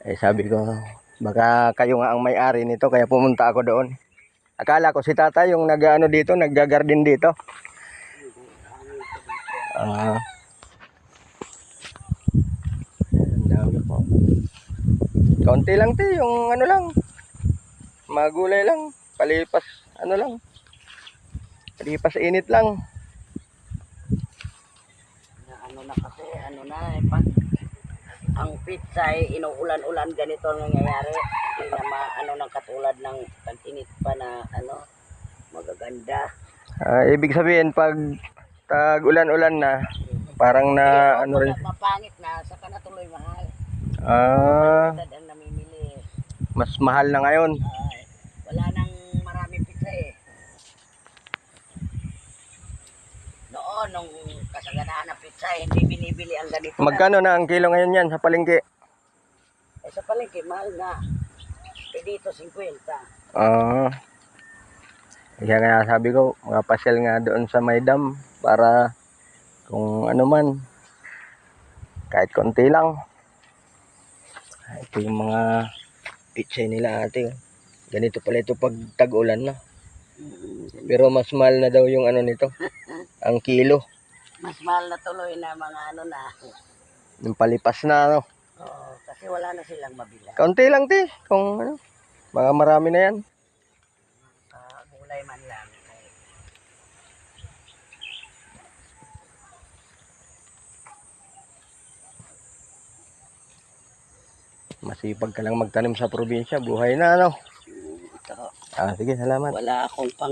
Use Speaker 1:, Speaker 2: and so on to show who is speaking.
Speaker 1: Eh sabi ko, baka kayo nga ang may-ari nito kaya pumunta ako doon. Akala ko si tatay yung nag-ano dito, nagga-garden dito. Ang dami po. Kaunti lang yung ano lang. Magulay lang, palipas ano lang. Palipas init lang.
Speaker 2: Ano na kasi, pag ang pizza ay inuulan-ulan, ganito ang nangyayari. Hindi na ng katulad ng tag-init pa na magaganda.
Speaker 1: Ibig sabihin pag tag-ulan-ulan na, parang na ano rin.
Speaker 2: Mapangit na, saka na tuloy mahal. Ang namimili.
Speaker 1: Mas mahal na ngayon.
Speaker 2: Wala nang maraming pizza eh. Noon, nung kasaganaan ng pizza, hindi binibili ang ganito.
Speaker 1: Magkano na ang kilo ngayon yan sa palengke?
Speaker 2: Eh, sa palengke, mahal na. Eh, dito, 50.
Speaker 1: Kaya nga sabi ko, mapasyal nga doon sa Maydam para kung ano man, kahit konti lang. Ito yung mga pizza nila ate. Ganito pala ito pag tag-ulan na. Pero mas mahal na daw yung ano nito, ang kilo.
Speaker 2: Mas mahal na tuloy na mga na.
Speaker 1: Yung palipas na ano.
Speaker 2: Oo, kasi wala na silang mabila.
Speaker 1: Kaunti lang ti, kung ano, mga marami na yan.
Speaker 2: Gulay man lang.
Speaker 1: Masipag ka lang magtanim sa probinsya, buhay na ano.
Speaker 2: Ito.
Speaker 1: Sige, salamat.
Speaker 2: Wala akong pang